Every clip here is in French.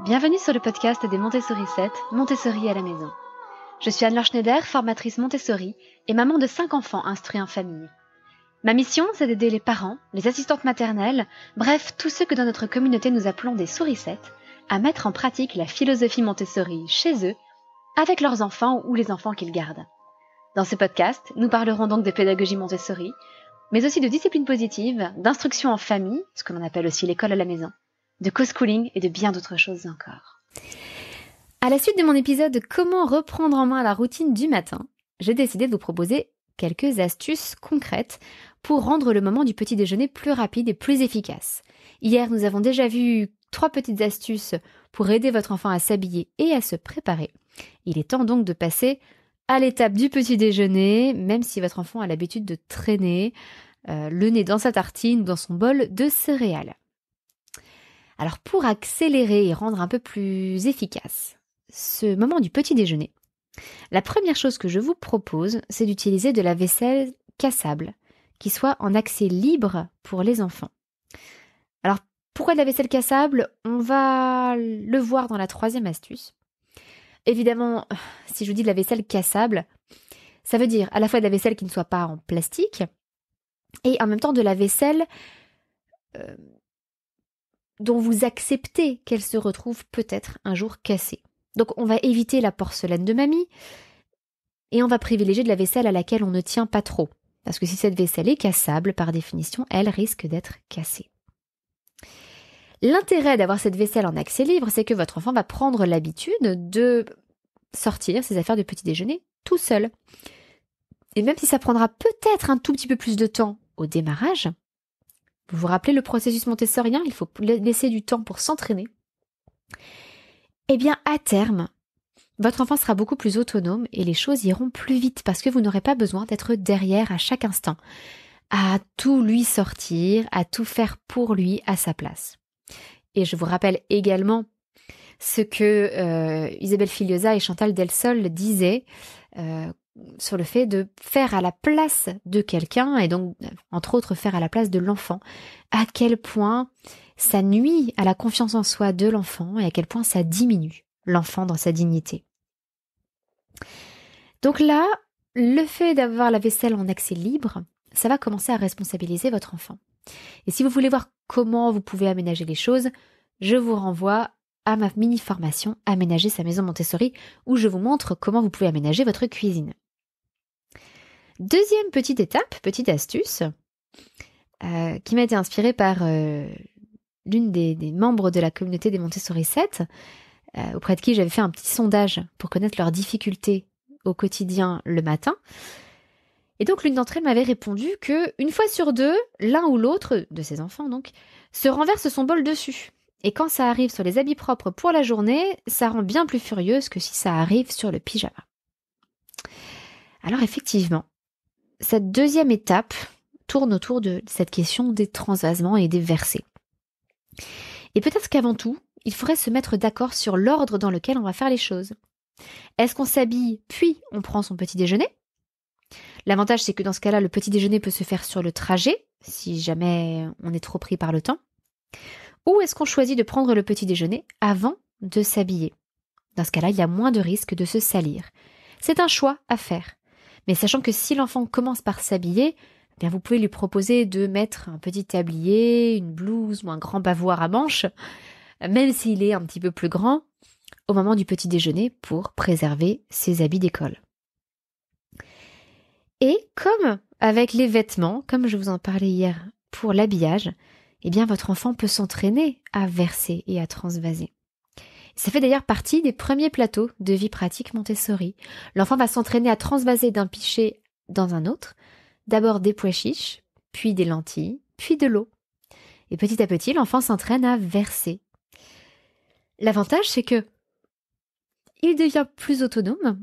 Bienvenue sur le podcast des Montessori 7, Montessori à la maison. Je suis Anne-Laure Schneider, formatrice Montessori et maman de 5 enfants instruits en famille. Ma mission, c'est d'aider les parents, les assistantes maternelles, bref, tous ceux que dans notre communauté nous appelons des souricettes, à mettre en pratique la philosophie Montessori chez eux, avec leurs enfants ou les enfants qu'ils gardent. Dans ce podcast, nous parlerons donc de pédagogie Montessori, mais aussi de discipline positive, d'instruction en famille, ce que l'on appelle aussi l'école à la maison, de co-schooling et de bien d'autres choses encore. À la suite de mon épisode « Comment reprendre en main la routine du matin », j'ai décidé de vous proposer quelques astuces concrètes pour rendre le moment du petit déjeuner plus rapide et plus efficace. Hier, nous avons déjà vu 3 petites astuces pour aider votre enfant à s'habiller et à se préparer. Il est temps donc de passer à l'étape du petit déjeuner, même si votre enfant a l'habitude de traîner le nez dans sa tartine ou dans son bol de céréales. Alors pour accélérer et rendre un peu plus efficace ce moment du petit déjeuner, la première chose que je vous propose, c'est d'utiliser de la vaisselle cassable, qui soit en accès libre pour les enfants. Alors pourquoi de la vaisselle cassable ? On va le voir dans la 3e astuce. Évidemment, si je vous dis de la vaisselle cassable, ça veut dire à la fois de la vaisselle qui ne soit pas en plastique et en même temps de la vaisselle dont vous acceptez qu'elle se retrouve peut-être un jour cassée. Donc on va éviter la porcelaine de mamie et on va privilégier de la vaisselle à laquelle on ne tient pas trop. Parce que si cette vaisselle est cassable, par définition, elle risque d'être cassée. L'intérêt d'avoir cette vaisselle en accès libre, c'est que votre enfant va prendre l'habitude de sortir ses affaires de petit déjeuner tout seul. Et même si ça prendra peut-être un tout petit peu plus de temps au démarrage, vous vous rappelez le processus montessorien, il faut laisser du temps pour s'entraîner. Eh bien, à terme, votre enfant sera beaucoup plus autonome et les choses iront plus vite parce que vous n'aurez pas besoin d'être derrière à chaque instant, à tout lui sortir, à tout faire pour lui à sa place. Et je vous rappelle également ce que Isabelle Filiosa et Chantal Delsol disaient sur le fait de faire à la place de quelqu'un, et donc, entre autres, faire à la place de l'enfant, à quel point ça nuit à la confiance en soi de l'enfant et à quel point ça diminue l'enfant dans sa dignité. Donc là, le fait d'avoir la vaisselle en accès libre, ça va commencer à responsabiliser votre enfant. Et si vous voulez voir comment vous pouvez aménager les choses, je vous renvoie à ma mini-formation « Aménager sa maison Montessori » où je vous montre comment vous pouvez aménager votre cuisine. Deuxième petite étape, petite astuce, qui m'a été inspirée par l'une des membres de la communauté des Montessori 7, auprès de qui j'avais fait un petit sondage pour connaître leurs difficultés au quotidien le matin. Et donc l'une d'entre elles m'avait répondu que 1 fois sur 2, l'un ou l'autre de ses enfants donc se renverse son bol dessus. Et quand ça arrive sur les habits propres pour la journée, ça rend bien plus furieuse que si ça arrive sur le pyjama. Alors effectivement, cette 2e étape tourne autour de cette question des transvasements et des versets. Et peut-être qu'avant tout, il faudrait se mettre d'accord sur l'ordre dans lequel on va faire les choses. Est-ce qu'on s'habille puis on prend son petit déjeuner ? L'avantage, c'est que dans ce cas-là, le petit déjeuner peut se faire sur le trajet, si jamais on est trop pris par le temps. Ou est-ce qu'on choisit de prendre le petit déjeuner avant de s'habiller ? Dans ce cas-là, il y a moins de risques de se salir. C'est un choix à faire. Mais sachant que si l'enfant commence par s'habiller, eh bien vous pouvez lui proposer de mettre un petit tablier, une blouse ou un grand bavoir à manches, même s'il est un petit peu plus grand, au moment du petit déjeuner pour préserver ses habits d'école. Et comme avec les vêtements, comme je vous en parlais hier pour l'habillage, eh bien votre enfant peut s'entraîner à verser et à transvaser. Ça fait d'ailleurs partie des premiers plateaux de vie pratique Montessori. L'enfant va s'entraîner à transvaser d'un pichet dans un autre, d'abord des pois chiches, puis des lentilles, puis de l'eau. Et petit à petit, l'enfant s'entraîne à verser. L'avantage, c'est que il devient plus autonome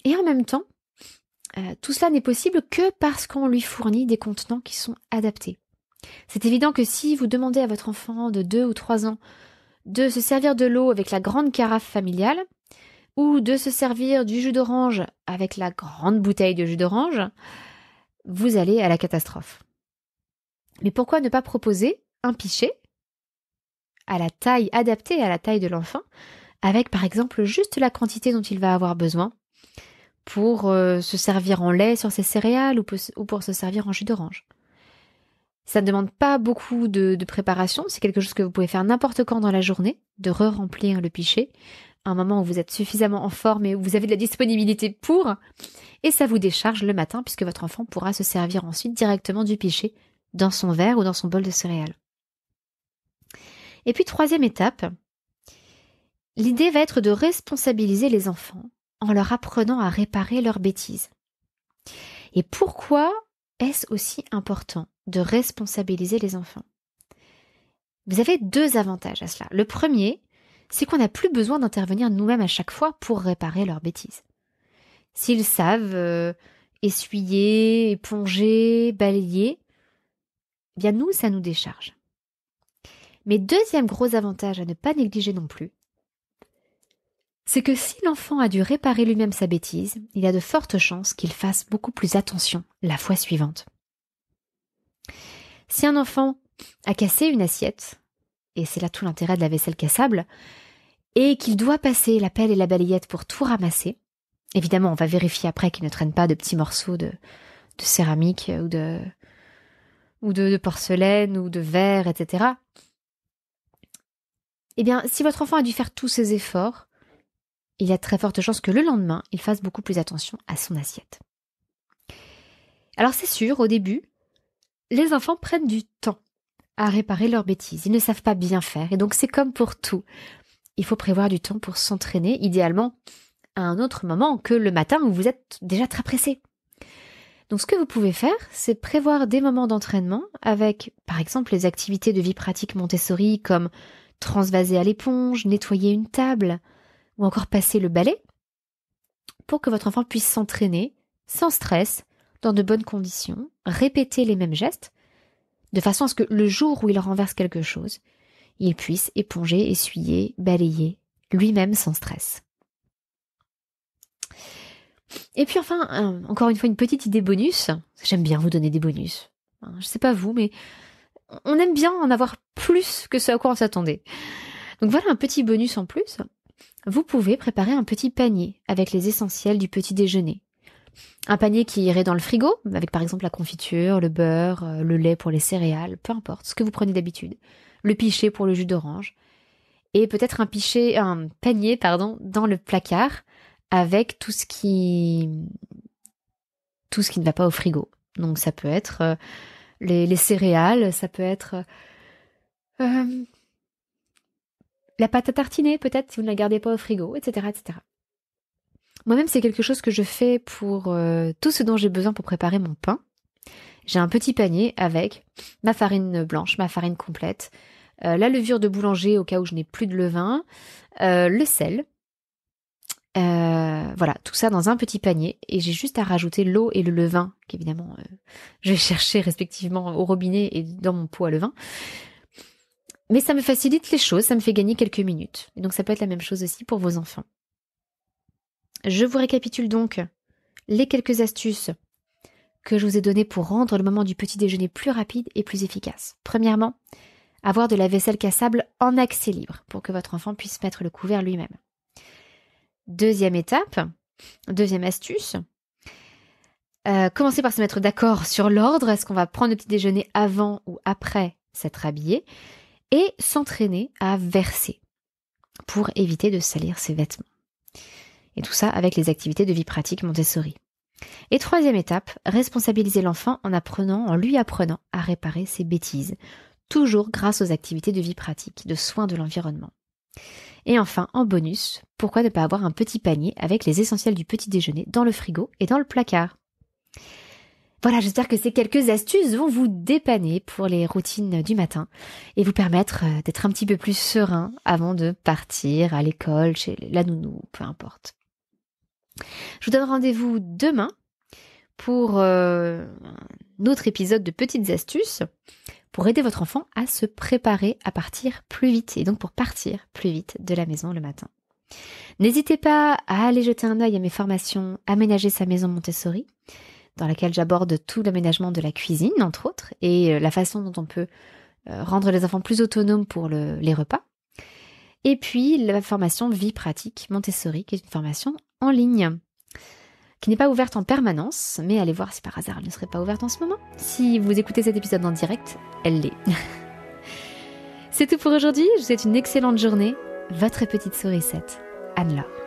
et en même temps, tout cela n'est possible que parce qu'on lui fournit des contenants qui sont adaptés. C'est évident que si vous demandez à votre enfant de 2 ou 3 ans de se servir de l'eau avec la grande carafe familiale ou de se servir du jus d'orange avec la grande bouteille de jus d'orange, vous allez à la catastrophe. Mais pourquoi ne pas proposer un pichet à la taille, adaptée à la taille de l'enfant, avec par exemple juste la quantité dont il va avoir besoin pour se servir en lait sur ses céréales ou pour se servir en jus d'orange. Ça ne demande pas beaucoup de préparation, c'est quelque chose que vous pouvez faire n'importe quand dans la journée, de re-remplir le pichet, à un moment où vous êtes suffisamment en forme et où vous avez de la disponibilité pour, et ça vous décharge le matin puisque votre enfant pourra se servir ensuite directement du pichet dans son verre ou dans son bol de céréales. Et puis troisième étape, l'idée va être de responsabiliser les enfants en leur apprenant à réparer leurs bêtises. Et pourquoi est-ce aussi important de responsabiliser les enfants? Vous avez deux avantages à cela. Le premier, c'est qu'on n'a plus besoin d'intervenir nous-mêmes à chaque fois pour réparer leurs bêtises. S'ils savent essuyer, éponger, balayer, eh bien nous, ça nous décharge. Mais deuxième gros avantage à ne pas négliger non plus, c'est que si l'enfant a dû réparer lui-même sa bêtise, il y a de fortes chances qu'il fasse beaucoup plus attention la fois suivante. Si un enfant a cassé une assiette, et c'est là tout l'intérêt de la vaisselle cassable, et qu'il doit passer la pelle et la balayette pour tout ramasser, évidemment on va vérifier après qu'il ne traîne pas de petits morceaux de céramique ou de porcelaine ou de verre, etc. Eh bien, si votre enfant a dû faire tous ces efforts, il y a de très fortes chances que le lendemain, il fasse beaucoup plus attention à son assiette. Alors c'est sûr, au début, les enfants prennent du temps à réparer leurs bêtises. Ils ne savent pas bien faire, et donc c'est comme pour tout. Il faut prévoir du temps pour s'entraîner, idéalement à un autre moment que le matin où vous êtes déjà très pressé. Donc ce que vous pouvez faire, c'est prévoir des moments d'entraînement avec, par exemple, les activités de vie pratique Montessori comme transvaser à l'éponge, nettoyer une table ou encore passer le balai pour que votre enfant puisse s'entraîner sans stress, dans de bonnes conditions, répéter les mêmes gestes de façon à ce que le jour où il renverse quelque chose, il puisse éponger, essuyer, balayer lui-même sans stress. Et puis enfin, encore une fois, une petite idée bonus. J'aime bien vous donner des bonus. Je sais pas vous, mais on aime bien en avoir plus que ce à quoi on s'attendait. Donc voilà un petit bonus en plus. Vous pouvez préparer un petit panier avec les essentiels du petit déjeuner. Un panier qui irait dans le frigo, avec par exemple la confiture, le beurre, le lait pour les céréales, peu importe, ce que vous prenez d'habitude. Le pichet pour le jus d'orange. Et peut-être un panier, dans le placard avec tout ce qui ne va pas au frigo. Donc ça peut être les céréales, ça peut être la pâte à tartiner peut-être si vous ne la gardez pas au frigo, etc., etc. Moi-même, c'est quelque chose que je fais pour tout ce dont j'ai besoin pour préparer mon pain. J'ai un petit panier avec ma farine blanche, ma farine complète, la levure de boulanger au cas où je n'ai plus de levain, le sel. Voilà, tout ça dans un petit panier et j'ai juste à rajouter l'eau et le levain qu'évidemment je vais chercher respectivement au robinet et dans mon pot à levain. Mais ça me facilite les choses, ça me fait gagner quelques minutes. Et donc ça peut être la même chose aussi pour vos enfants. Je vous récapitule donc les quelques astuces que je vous ai données pour rendre le moment du petit déjeuner plus rapide et plus efficace. Premièrement, avoir de la vaisselle cassable en accès libre pour que votre enfant puisse mettre le couvert lui-même. Deuxième étape, deuxième astuce, commencer par se mettre d'accord sur l'ordre. Est-ce qu'on va prendre le petit déjeuner avant ou après s'être habillé? Et s'entraîner à verser pour éviter de salir ses vêtements. Et tout ça avec les activités de vie pratique Montessori. Et troisième étape, responsabiliser l'enfant en lui apprenant à réparer ses bêtises, toujours grâce aux activités de vie pratique, de soins de l'environnement. Et enfin, en bonus, pourquoi ne pas avoir un petit panier avec les essentiels du petit déjeuner dans le frigo et dans le placard? Voilà, j'espère que ces quelques astuces vont vous dépanner pour les routines du matin et vous permettre d'être un petit peu plus serein avant de partir à l'école, chez la nounou, peu importe. Je vous donne rendez-vous demain pour un autre épisode de petites astuces pour aider votre enfant à se préparer à partir plus vite et donc pour partir plus vite de la maison le matin. N'hésitez pas à aller jeter un œil à mes formations Aménager sa maison Montessori, dans laquelle j'aborde tout l'aménagement de la cuisine, entre autres, et la façon dont on peut rendre les enfants plus autonomes pour les repas. Et puis la formation Vie pratique Montessori, qui est une formation en ligne, qui n'est pas ouverte en permanence, mais allez voir si par hasard elle ne serait pas ouverte en ce moment. Si vous écoutez cet épisode en direct, elle l'est. C'est tout pour aujourd'hui, je vous souhaite une excellente journée. Votre petite sourisette, Anne-Laure.